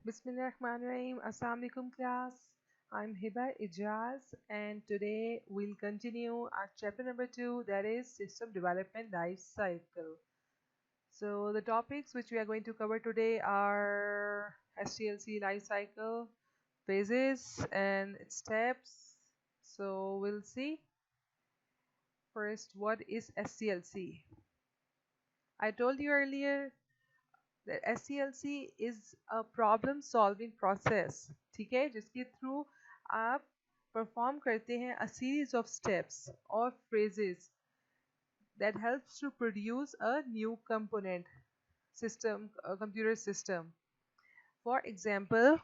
Bismillahirrahmanirrahim. Assalamu alaikum class. I'm Hiba Ijaz and today we'll continue our chapter number 2, that is System Development Life Cycle. So the topics which we are going to cover today are SDLC life cycle, phases and its steps. So we'll see first what is SDLC. I told you earlier that SDLC is a problem solving process, ठीक है, जिसके through आप perform करते हैं a series of steps or phrases that helps to produce a new component system, a computer system. For example,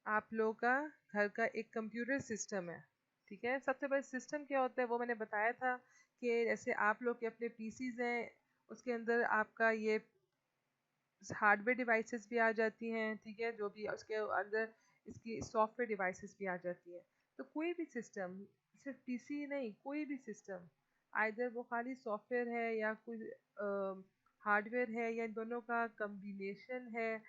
आप लोगों का घर का एक कंप्यूटर सिस्टम है, ठीक है। सबसे पहले सिस्टम क्या होता है वो मैंने बताया था कि जैसे आप लोग के अपने पीसीज हैं, उसके अंदर आपका ये हार्डवेयर डिवाइसेस भी आ जाती हैं, ठीक है, जो भी उसके अंदर इसकी सॉफ्टवेयर डिवाइसेस भी आ जाती हैं। तो कोई भी सिस्टम, सिर्फ पीसी नहीं, कोई भी सिस्टम, आइदर वो खाली सॉफ्टवेयर है या कोई हार्डवेयर है या इन दोनों का कम्बिनेशन है,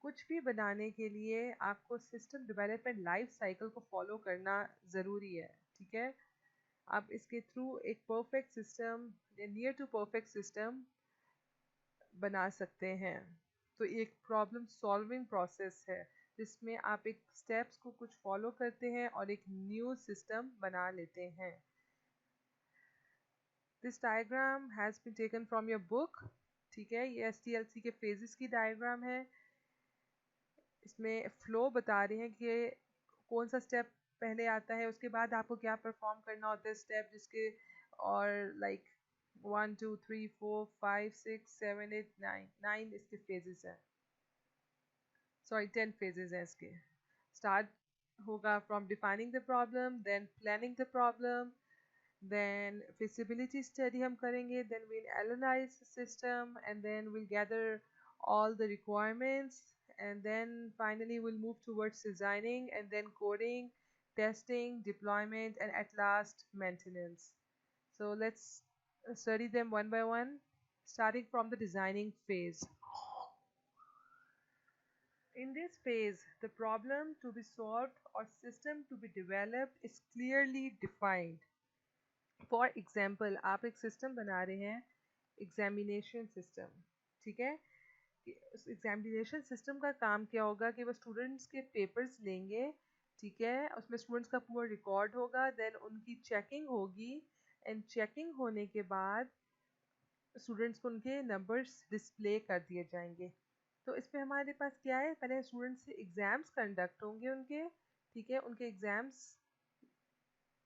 कुछ भी बनाने के लिए आपको सिस्टम डेवलपमेंट लाइफ साइकिल को फॉलो करना ज़रूरी है, ठीक है। आप इसके थ्रू एक perfect system, near to perfect system बना सकते हैं। तो एक प्रॉब्लम सॉल्विंग प्रोसेस है जिसमें आप एक स्टेप्स को कुछ फॉलो करते हैं और एक न्यू सिस्टम बना लेते हैं। This diagram has been taken from your book, ठीक है। ये SDLC के फेजेस की डायग्राम है। इसमें फ्लो बता रहे हैं कि कौन सा स्टेप पहले आता है, उसके बाद आपको क्या परफॉर्म करना होता है स्टेप जिसके, और लाइक 1 2 3 4 5 6 7 8 9 इसके फेजेस हैं, सॉरी 10 फेजेस हैं इसके। स्टार्ट होगा from defining the problem, then planning the problem, then feasibility study हम करेंगे, then we'll analyze the system and then we'll gather all the requirements, and then finally we'll move towards designing and then coding, testing, deployment, and at last maintenance. So let's study them one by one, starting from the designing phase. In this phase, the problem to be solved or system to be developed is clearly defined. For example आप एक system बना रहे हैं, examination system, ठीक है। उस examination system का काम क्या होगा कि वो स्टूडेंट्स के पेपर्स लेंगे, ठीक है, उसमें स्टूडेंट्स का पूरा रिकॉर्ड होगा, देन उनकी चेकिंग होगी, एंड चेकिंग होने के बाद स्टूडेंट्स को उनके नंबर्स डिस्प्ले कर दिए जाएंगे। तो इसमें हमारे पास क्या है, पहले स्टूडेंट्स से एग्ज़ाम्स कंडक्ट होंगे उनके, ठीक है, उनके एग्ज़ाम्स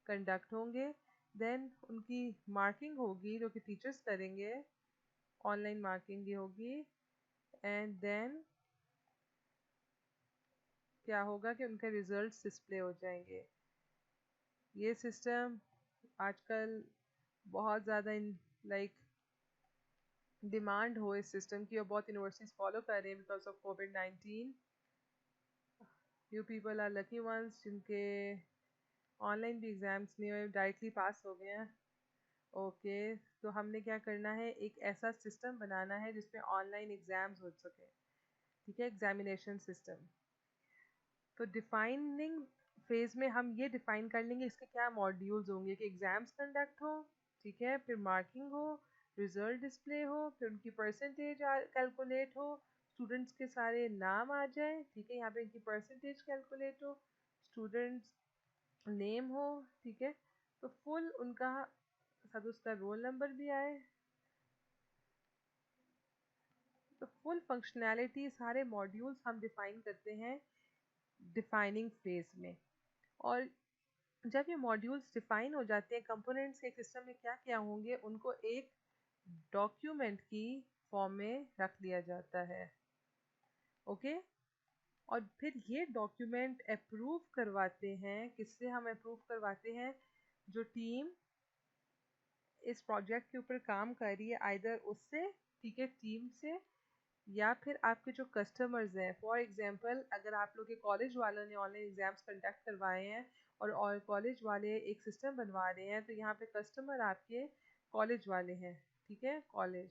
कंडक्ट होंगे, देन उनकी मार्किंग होगी जो कि टीचर्स करेंगे, ऑनलाइन मार्किंग भी होगी, एंड देन क्या होगा कि उनके रिजल्ट्स डिस्प्ले हो जाएंगे। ये सिस्टम आजकल बहुत ज़्यादा लाइक डिमांड हो इस सिस्टम की, और बहुत यूनिवर्सिटीज़ फॉलो कर रहे हैं बिकॉज ऑफ कोविड-19। You people are lucky ones जिनके ऑनलाइन भी एग्ज़ाम्स नहीं हुए, डायरेक्टली पास हो गए हैं। ओके, तो हमने क्या करना है, एक ऐसा सिस्टम बनाना है जिसमें ऑनलाइन एग्ज़ाम्स हो सके, ठीक है, एग्जामिनेशन सिस्टम। तो डिफाइनिंग फेज में हम ये डिफाइन कर लेंगे इसके क्या मॉड्यूल्स होंगे, कि एग्ज़ाम्स कंडक्ट हो, ठीक है, फिर मार्किंग हो, रिजल्ट डिस्प्ले हो, फिर उनकी परसेंटेज कैलकुलेट हो, स्टूडेंट्स के सारे नाम आ जाए, ठीक है, यहाँ पे इनकी परसेंटेज कैलकुलेट हो, स्टूडेंट्स नेम हो, ठीक है, तो फुल उनका साथ उसका रोल नंबर भी आए, तो फुल फंक्शनैलिटी सारे मॉड्यूल्स हम डिफाइन करते हैं डिफाइनिंग फेज में। और जब ये मॉड्यूल्स डिफाइन हो जाते हैं, कंपोनेंट्स एक सिस्टम में क्या क्या होंगे उनको एक डॉक्यूमेंट की फॉर्म में रख दिया जाता है, ओके। और फिर ये डॉक्यूमेंट अप्रूव करवाते हैं, किससे हम अप्रूव करवाते हैं, जो टीम इस प्रोजेक्ट के ऊपर काम कर रही है, आइदर उससे, ठीक है, टीम से, या फिर आपके जो कस्टमर्स हैं। फॉर एग्जांपल अगर आप लोग के कॉलेज वालों ने ऑनलाइन एग्ज़ाम्स कंडक्ट करवाए हैं और कॉलेज वाले एक सिस्टम बनवा रहे हैं, तो यहाँ पे कस्टमर आपके कॉलेज वाले हैं, ठीक है, कॉलेज।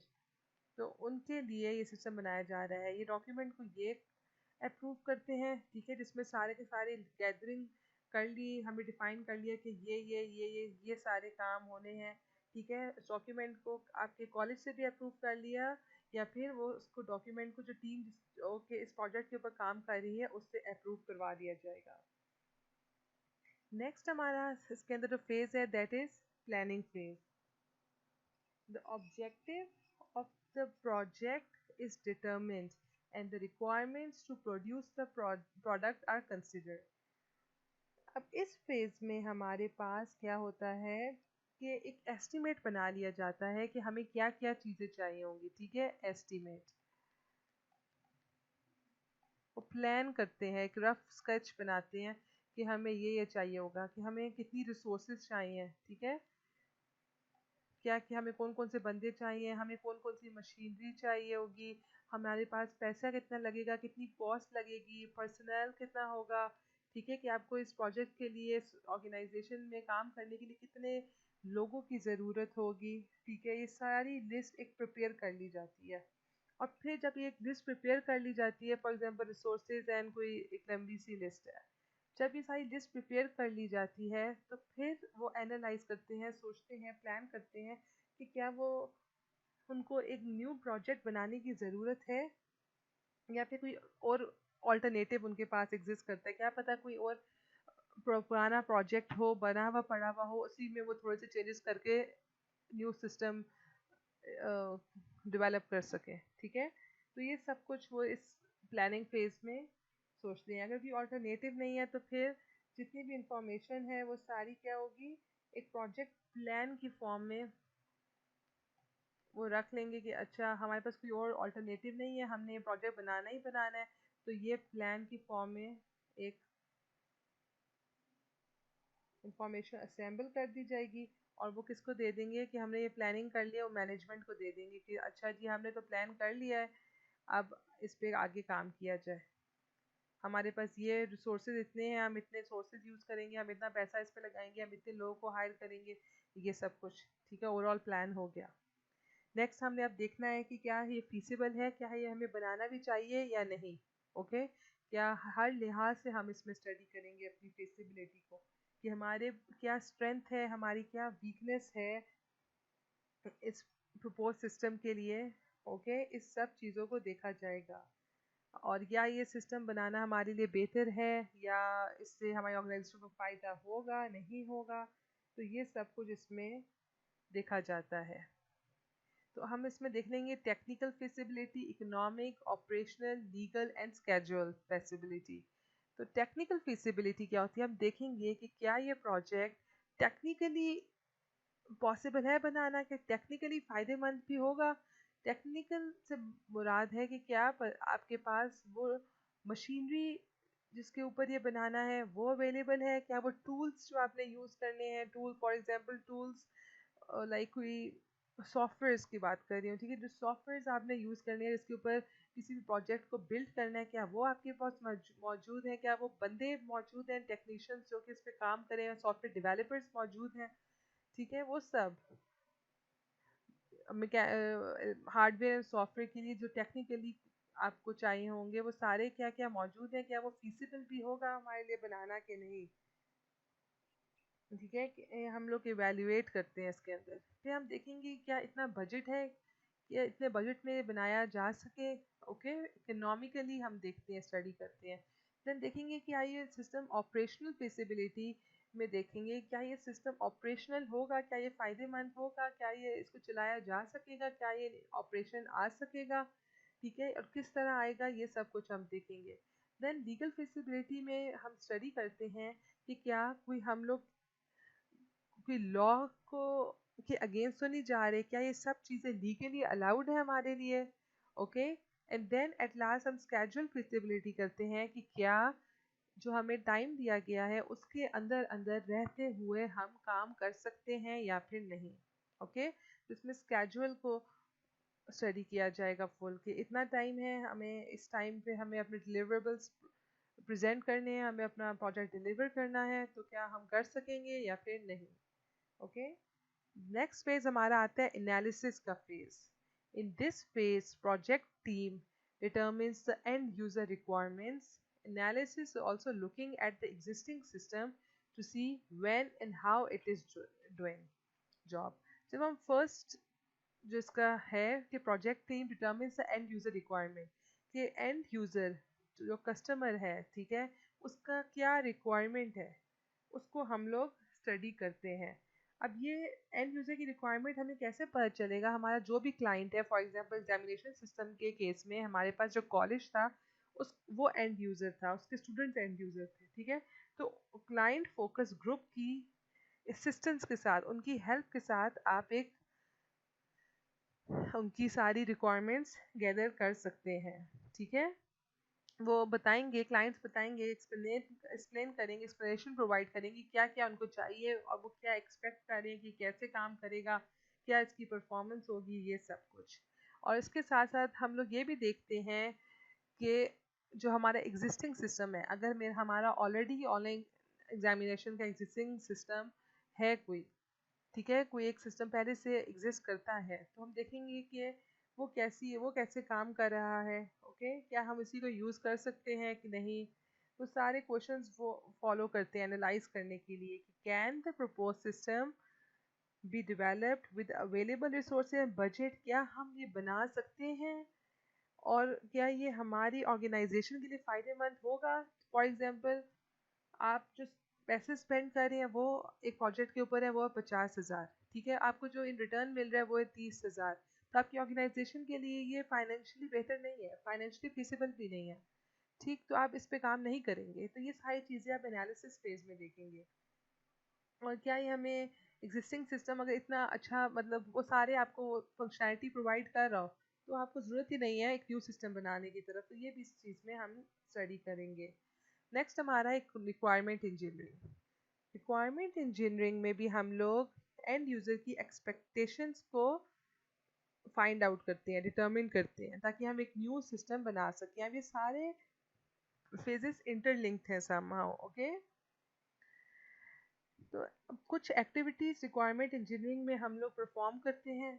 तो उनके लिए ये सिस्टम बनाया जा रहा है। ये डॉक्यूमेंट को ये अप्रूव करते हैं, ठीक है, जिसमें सारे के सारे गैदरिंग कर ली, हमें डिफाइन कर लिया कि ये सारे काम होने हैं, ठीक है। डॉक्यूमेंट को आपके कॉलेज से भी अप्रूव कर लिया, या फिर वो उसको डॉक्यूमेंट को जो टीम के इस प्रोजेक्ट के ऊपर काम कर रही है उससे अप्रूव करवा दिया जाएगा। नेक्स्ट हमारा इसके अंदर जो फेज है that is planning phase. The objective of the project is determined and the requirements to produce the product are considered. अब इस फेज में हमारे पास क्या होता है कि एक एस्टिमेट बना लिया जाता है कि हमें क्या क्या चीज़ें चाहिए होंगी, ठीक है। एस्टिमेट वो प्लान करते हैं, एक रफ स्केच बनाते हैं कि हमें ये चाहिए होगा, कि हमें कितनी रिसोर्सेज चाहिए, ठीक है, क्या कि हमें कौन कौन से बंदे चाहिए, हमें कौन कौन सी मशीनरी चाहिए होगी, हमारे पास पैसा कितना लगेगा, कितनी कॉस्ट लगेगी, पर्सनल कितना होगा, ठीक है, कि आपको इस प्रोजेक्ट के लिए, इस ऑर्गेनाइजेशन में काम करने के लिए कितने लोगों की ज़रूरत होगी, ठीक है। ये सारी लिस्ट एक प्रिपेयर कर ली जाती है। और फिर जब ये एक लिस्ट प्रिपेयर कर ली जाती है, फॉर एग्जांपल रिसोर्सेज एंड कोई एक लंबी सी लिस्ट है, जब ये सारी लिस्ट प्रिपेयर कर ली जाती है तो फिर वो एनालाइज करते हैं, सोचते हैं, प्लान करते हैं कि क्या वो उनको एक न्यू प्रोजेक्ट बनाने की ज़रूरत है, या फिर कोई और ऑल्टरनेटिव उनके पास एग्जिस्ट करता है। क्या पता कोई और पुराना प्रोजेक्ट हो, बना हुआ पड़ा हुआ हो, उसी में वो थोड़े से चेंजेस करके न्यू सिस्टम डेवलप कर सके, ठीक है। तो ये सब कुछ वो इस प्लानिंग फेज में सोचते हैं। अगर कोई ऑल्टरनेटिव नहीं है तो फिर जितनी भी इंफॉर्मेशन है वो सारी क्या होगी, एक प्रोजेक्ट प्लान की फॉर्म में वो रख लेंगे कि अच्छा हमारे पास कोई और ऑल्टरनेटिव नहीं है, हमने ये प्रोजेक्ट बनाना ही बनाना है, तो ये प्लान की फॉर्म में एक इंफॉर्मेशन असेंबल कर दी जाएगी, और वो किसको दे देंगे कि हमने ये प्लानिंग कर लिया, वो मैनेजमेंट को दे देंगे कि अच्छा जी हमने तो प्लान कर लिया है, अब इस पे आगे काम किया जाए। हमारे पास ये रिसोर्सेज इतने हैं, हम इतने सोर्सेज यूज़ करेंगे, हम इतना पैसा इस पे लगाएंगे, हम इतने लोगों को हायर करेंगे, ये सब कुछ, ठीक है, ओवरऑल प्लान हो गया। नेक्स्ट हमने अब देखना है कि क्या ये फीसिबल है, क्या ये हमें बनाना भी चाहिए या नहीं, ओके। क्या हर लिहाज से हम इसमें स्टडी करेंगे अपनी फीसिबिलिटी को, कि हमारे क्या स्ट्रेंथ है, हमारी क्या वीकनेस है इस प्रपोज सिस्टम के लिए, ओके। इस सब चीज़ों को देखा जाएगा, और या ये सिस्टम बनाना हमारे लिए बेहतर है, या इससे हमारी ऑर्गेनाइजेशन को फ़ायदा होगा नहीं होगा, तो ये सब कुछ इसमें देखा जाता है। तो हम इसमें देख लेंगे technical feasibility, economic, operational, legal and schedule feasibility. तो टेक्निकल फिजिबिलिटी क्या होती है, हम देखेंगे कि क्या ये प्रोजेक्ट टेक्निकली पॉसिबल है बनाना, कि टेक्निकली फ़ायदेमंद भी होगा। टेक्निकल से मुराद है कि क्या आपके पास वो मशीनरी जिसके ऊपर ये बनाना है वो अवेलेबल है, क्या वो टूल्स जो आपने यूज़ करने हैं, tool for example tools like कोई सॉफ्टवेयर्स की बात कर रही हूँ, ठीक है, जो सॉफ्टवेयर्स आपने यूज़ करने हैं जिसके ऊपर किसी भी प्रोजेक्ट को बिल्ड करना है, क्या वो आपके पास मौजूद है, क्या वो बंदे मौजूद हैं, टेक्नीशियंस जो कि इस पे काम करें, सॉफ्टवेयर डेवलपर्स मौजूद हैं, ठीक है। वो सब हार्डवेयर एंड सॉफ्टवेयर के लिए जो टेक्निकली आपको चाहिए होंगे वो सारे क्या क्या मौजूद हैं, क्या वो फीसिबल भी होगा हमारे लिए बनाना कि नहीं, ठीक है। कि हम लोग इवेल्युएट करते हैं इसके अंदर। फिर हम देखेंगे क्या इतना बजट है, क्या इतने बजट में बनाया जा सके, ओके। इकोनॉमिकली हम देखते हैं, स्टडी करते हैं। देन देखेंगे कि क्या ये सिस्टम ऑपरेशनल फिजिबिलिटी में देखेंगे क्या ये सिस्टम ऑपरेशनल होगा, क्या ये फ़ायदेमंद होगा, क्या ये इसको चलाया जा सकेगा, क्या ये ऑपरेशन आ सकेगा, ठीक है, और किस तरह आएगा, ये सब कुछ हम देखेंगे। देन लीगल फिजिबिलिटी में हम स्टडी करते हैं कि क्या कोई हम लोग कोई लॉ को के अगेंस्ट तो नहीं जा रहे, क्या ये सब चीज़ें लीगली अलाउड है हमारे लिए, okay. And then at last हम स्केड्यूल फिजिबिलिटी करते हैं कि क्या जो हमें टाइम दिया गया है उसके अंदर अंदर रहते हुए हम काम कर सकते हैं या फिर नहीं, ओके। तो इसमें स्केड्यूल को स्टडी किया जाएगा फुल, कि इतना टाइम है, हमें इस टाइम पे हमें अपने डिलीवरेबल्स प्रेजेंट करने हैं, हमें अपना प्रोजेक्ट डिलीवर करना है, तो क्या हम कर सकेंगे या फिर नहीं, ओके। नेक्स्ट फेज हमारा आता है एनालिसिस का phase. In this phase, project team determines the end user requirements. Analysis is also looking at the existing system to see when and how it is doing job. जब हम first जिसका है कि project team determines the end user requirement, कि end user जो customer है, ठीक है, उसका क्या रिक्वायरमेंट है, उसको हम लोग स्टडी करते हैं. अब ये एंड यूज़र की रिक्वायरमेंट हमें कैसे पता चलेगा? हमारा जो भी क्लाइंट है, फॉर एग्जांपल एग्जामिनेशन सिस्टम के केस में हमारे पास जो कॉलेज था, उस वो एंड यूज़र था, उसके स्टूडेंट्स एंड यूज़र थे, ठीक है. तो क्लाइंट फोकस ग्रुप की असिस्टेंस के साथ, उनकी हेल्प के साथ आप एक उनकी सारी रिक्वायरमेंट्स गैदर कर सकते हैं, ठीक है. वो बताएंगे, क्लाइंट्स बताएंगे, एक्सप्लेन करेंगे, एक्सप्लेनेशन प्रोवाइड करेंगे क्या क्या उनको चाहिए और वो क्या एक्सपेक्ट कर रहे हैं कि कैसे काम करेगा, क्या इसकी परफॉर्मेंस होगी, ये सब कुछ. और इसके साथ साथ हम लोग ये भी देखते हैं कि जो हमारा एग्जिस्टिंग सिस्टम है, अगर हमारा ऑलरेडी ऑनलाइन एग्जामिनेशन का एग्जिस्टिंग सिस्टम है कोई, ठीक है, कोई एक सिस्टम पहले से एग्जिस्ट करता है, तो हम देखेंगे कि वो कैसे काम कर रहा है. ओके, क्या हम इसी को यूज़ कर सकते हैं कि नहीं. तो सारे क्वेश्चंस वो फॉलो करते हैं एनालाइज करने के लिए कि can the propose system be developed with available resources and budget. क्या हम ये बना सकते हैं और क्या ये हमारी ऑर्गेनाइजेशन के लिए फ़ायदेमंद होगा. फॉर एग्जांपल, आप जो पैसे स्पेंड कर रहे हैं वो एक प्रोजेक्ट के ऊपर है, वो है 50,000, ठीक है, आपको जो इन रिटर्न मिल रहा है वो है 30,000. तो आपकी ऑर्गेनाइजेशन के लिए ये फाइनेंशियली बेहतर नहीं है, फाइनेंशियली फिजिबल भी नहीं है, ठीक. तो आप इस पे काम नहीं करेंगे. तो ये सारी चीज़ें आप एनालिसिस फेज में देखेंगे. और क्या ये हमें एग्जिस्टिंग सिस्टम अगर इतना अच्छा, मतलब वो सारे आपको फंक्शनैलिटी प्रोवाइड कर रहा हो, तो आपको ज़रूरत ही नहीं है एक न्यू सिस्टम बनाने की तरफ. तो ये भी इस चीज़ में हम स्टडी करेंगे. नेक्स्ट हमारा एक रिक्वायरमेंट इंजीनियरिंग. रिक्वायरमेंट इंजीनियरिंग में भी हम लोग एंड यूज़र की एक्सपेक्टेशंस को फाइंड आउट करते हैं, डिटर्मिन करते हैं, ताकि हम एक न्यू सिस्टम बना सकें. अब ये सारे फेजेस इंटरलिंक्ड हैं समहाउ. ओके, तो कुछ एक्टिविटीज़ रिक्वायरमेंट इंजीनियरिंग में हम लोग परफॉर्म करते हैं,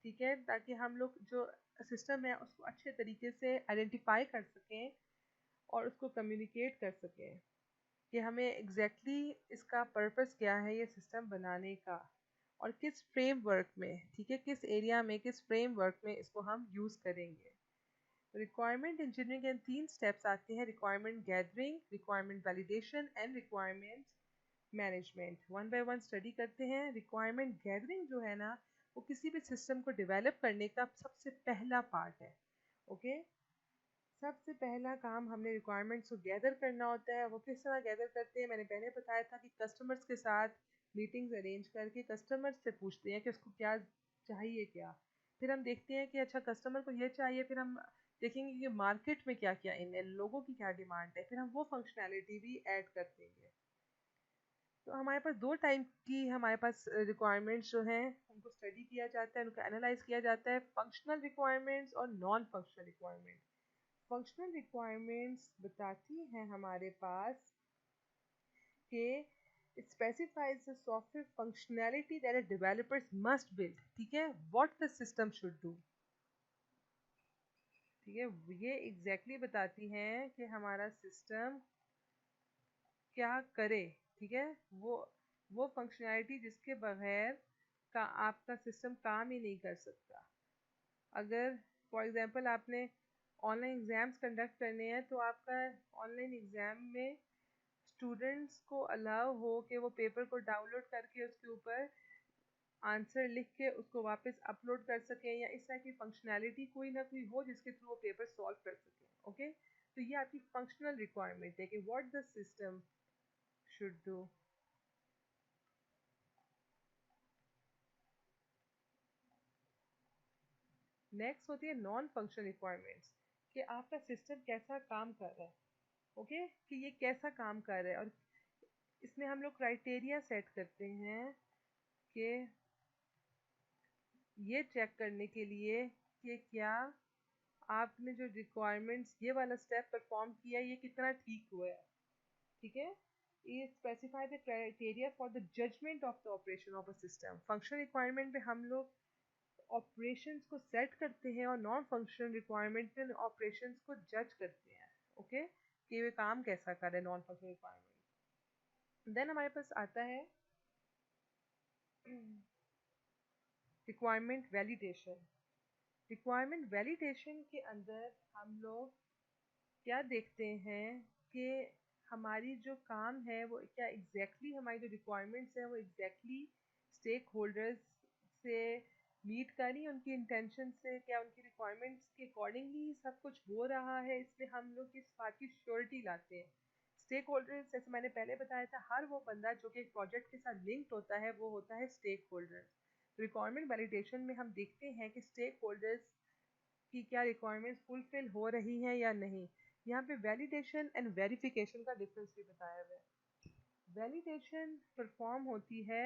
ठीक है, ताकि हम लोग जो सिस्टम है उसको अच्छे तरीके से आइडेंटिफाई कर सकें और उसको कम्युनिकेट कर सकें कि हमें इसका पर्पस क्या है ये सिस्टम बनाने का, और किस फ्रेमवर्क में, ठीक है, किस एरिया में, किस फ्रेमवर्क में इसको हम यूज़ करेंगे. रिक्वायरमेंट इंजीनियरिंग के 3 स्टेप्स आते हैं: requirement gathering, requirement validation and requirement management. One by one study करते हैं. रिक्वायरमेंट गैदरिंग जो है ना, वो किसी भी सिस्टम को डेवलप करने का सबसे पहला पार्ट है. ओके, सबसे पहला काम हमने रिक्वायरमेंट्स को गैदर करना होता है. वो किस तरह गैदर करते हैं, मैंने पहले बताया था कि कस्टमर्स के साथ मीटिंग्स अरेंज करके कस्टमर्स से पूछते हैं कि उसको क्या चाहिए क्या. फिर हम देखते हैं कि अच्छा कस्टमर को ये चाहिए, फिर हम देखेंगे कि मार्केट में क्या क्या इन है, लोगों की क्या डिमांड है, फिर हम वो फंक्शनैलिटी भी ऐड कर देंगे. तो हमारे पास दो टाइप की हमारे पास रिक्वायरमेंट्स जो हैं उनको स्टडी किया जाता है, उनको एनालाइज किया जाता है: फंक्शनल रिक्वायरमेंट्स और non functional requirement. Functional requirements बताती हैं हमारे पास कि it specifies the software functionality that a developers must build, ठीक है, what the system should do, ठीक है. ये एग्जैक्टली बताती हैं कि हमारा सिस्टम क्या करे, ठीक है. वो फंक्शनैलिटी जिसके बगैर का आपका सिस्टम काम ही नहीं कर सकता. अगर फॉर एग्जांपल आपने ऑनलाइन एग्ज़ाम्स कंडक्ट करने हैं, तो आपका ऑनलाइन एग्ज़ाम में स्टूडेंट्स को अलाउ हो कि वो पेपर को डाउनलोड करके उसके ऊपर आंसर लिख के उसको वापस अपलोड कर सकें, या इस तरह की फंक्शनैलिटी कोई ना कोई हो जिसके थ्रू वो पेपर सॉल्व कर सकें. ओके, तो ये आपकी फंक्शनल रिक्वायरमेंट है कि what the system should do. Next होती है नॉन फंक्शनल रिक्वायरमेंट्स, कि आपका सिस्टम कैसा काम कर रहा है. ओके, कि ये कैसा काम कर रहा है. और इसमें हम लोग क्राइटेरिया सेट करते हैं कि ये चेक करने के लिए कि क्या आपने जो रिक्वायरमेंट्स ये वाला स्टेप परफॉर्म किया है ये कितना ठीक हुआ है, ठीक है. ये specify the criteria for the judgement of the operation of a system. Functional requirement पे हम लोग ऑपरेशंस को सेट करते हैं और नॉन फंक्शनल रिक्वायरमेंट इन ऑपरेशंस को जज करते हैं, ओके, कि वे काम कैसा करे नॉन फंक्शनल रिक्वायरमेंट। देन हमारे पास आता है रिक्वायरमेंट वैलिडेशन। रिक्वायरमेंट वैलिडेशन के अंदर हम लोग क्या देखते हैं कि हमारी जो काम है वो क्या हमारी जो रिक्वायरमेंट्स हैं वो स्टेक होल्डर्स से मीट करी, उनकी इंटेंशन से, क्या उनकी रिक्वायरमेंट्स के अकॉर्डिंगली सब कुछ हो रहा है, इसलिए हम लोग इस बात की श्योरिटी लाते हैं। स्टेक होल्डर्स, जैसे मैंने पहले बताया था, हर वो बंदा जो कि एक प्रोजेक्ट के साथ लिंक्ड होता है वो होता है स्टेक होल्डर्स। रिक्वायरमेंट वैलिडेशन में हम देखते हैं कि स्टेक होल्डर्स की क्या रिक्वायरमेंट्स फुलफिल हो रही हैं या नहीं। यहाँ पे वैलिडेशन एंड वेरिफिकेशन का डिफरेंस भी बताया हुआ है। वैलिडेशन परफॉर्म होती है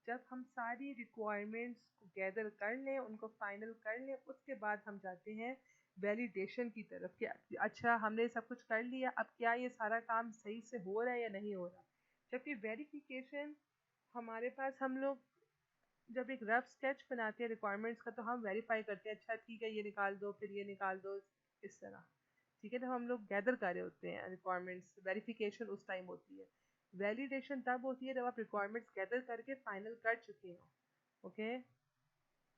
जब हम सारी रिक्वायरमेंट्स को गैदर कर लें, उनको फाइनल कर लें, उसके बाद हम जाते हैं वैलिडेशन की तरफ कि अच्छा हमने सब कुछ कर लिया, अब क्या ये सारा काम सही से हो रहा है या नहीं हो रहा। जबकि वेरिफिकेशन हमारे पास, हम लोग जब एक रफ स्केच बनाते हैं रिक्वायरमेंट्स का तो हम वेरीफाई करते हैं, अच्छा ठीक है ये निकाल दो, फिर ये निकाल दो, इस तरह, ठीक है। तो हम लोग गैदर कर रहे होते हैं रिक्वायरमेंट्स। वेरिफिकेशन उस टाइम होती है। वैलिडेशन तब होती है जब आप रिक्वायरमेंट्स गैदर करके फाइनल कर चुके हो, ओके।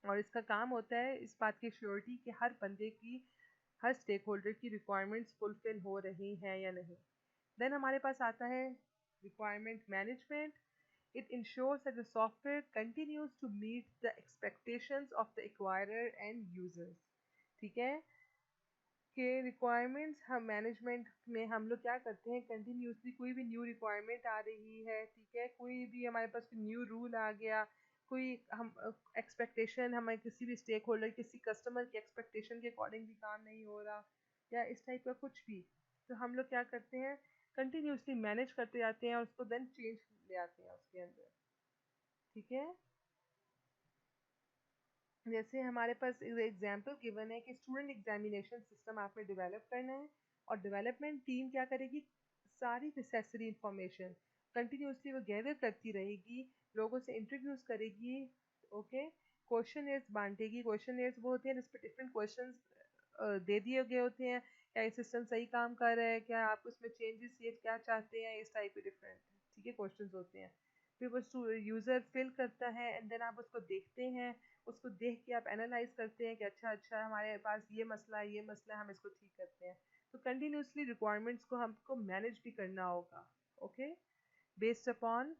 और इसका काम होता है इस बात की श्योरिटी कि हर बंदे की, हर स्टेक होल्डर की रिक्वायरमेंट्स फुलफिल हो रही हैं या नहीं। देन हमारे पास आता है requirement management. It ensures that the software continues to meet the expectations of the acquirer and users. ठीक है, कि रिक्वायरमेंट्स हम मैनेजमेंट में हम लोग क्या करते हैं, कंटिन्यूसली कोई भी न्यू रिक्वायरमेंट आ रही है, ठीक है, कोई भी हमारे पास न्यू रूल आ गया, कोई हम एक्सपेक्टेशन, हमें किसी भी स्टेक होल्डर, किसी कस्टमर की एक्सपेक्टेशन के अकॉर्डिंगली काम नहीं हो रहा या इस टाइप का कुछ भी, तो हम लोग क्या करते हैं, कंटिन्यूसली मैनेज करते जाते हैं और उसको देन चेंज ले आते हैं उसके अंदर, ठीक है। जैसे हमारे पास एग्जांपल गिवन है कि स्टूडेंट एग्जामिनेशन सिस्टम आपने डेवलप करना है और डेवलपमेंट टीम क्या करेगी, सारी नेसेसरी इंफॉर्मेशन कंटिन्यूसली वो गैदर करती रहेगी, लोगों से इंट्रोड्यूस करेगी, ओके, क्वेश्चनर्स बांटेगी। क्वेश्चनर्स वो होते हैं जिस पर डिफरेंट क्वेश्चंस दे दिए गए होते हैं, क्या ये सिस्टम सही काम कर रहा है, क्या आप उसमें चेंजेस ये क्या चाहते हैं, इस टाइप के डिफरेंट, ठीक है, क्वेश्चंस होते हैं। फिर वो यूज़र फिल करता है एंड देन आप उसको देखते हैं, उसको देख के आप एनालाइज करते हैं कि अच्छा अच्छा हमारे पास ये मसला है, ये मसला है, हम इसको ठीक करते हैं। तो कंटिन्यूसली रिक्वायरमेंट्स को हमको मैनेज भी करना होगा, okay, based upon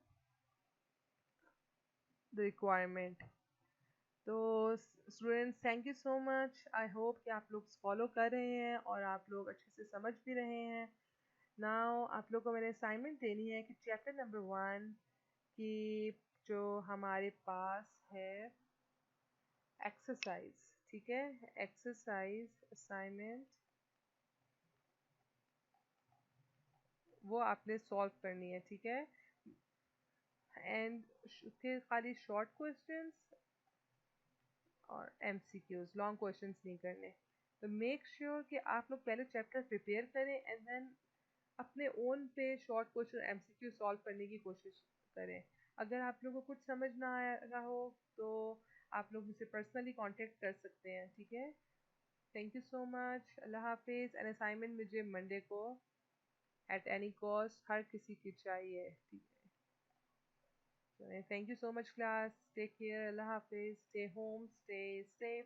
the requirement. तो students, thank you so much. I hope कि आप लोग फॉलो कर रहे हैं और आप लोग अच्छे से समझ भी रहे हैं। नाउ आप लोग को मैंने असाइनमेंट देनी है कि चैप्टर नंबर 1 की जो हमारे पास है एक्सरसाइज, ठीक है, एक्सरसाइज असाइनमेंट वो आपने सॉल्व करनी है, ठीक है। एंड उसके खाली शॉर्ट क्वेश्चंस और एमसीक्यूज, लॉन्ग क्वेश्चंस नहीं करने। तो मेक श्योर कि आप लोग पहले चैप्टर प्रिपेयर करें एंड देन अपने ओन पे शॉर्ट क्वेश्चन एमसीक्यू सॉल्व करने की कोशिश करें। अगर आप लोगों को कुछ समझ ना आ रहा हो तो आप लोग मुझसे पर्सनली कांटेक्ट कर सकते हैं, ठीक है। थैंक यू सो मच, अल्लाह हाफिज़। एंड असाइनमेंट मुझे मंडे को एट एनी कॉस्ट हर किसी की चाहिए, ठीक है। Thank you so much class, take care, अल्लाह हाफिज़, स्टे होम, स्टे सेफ।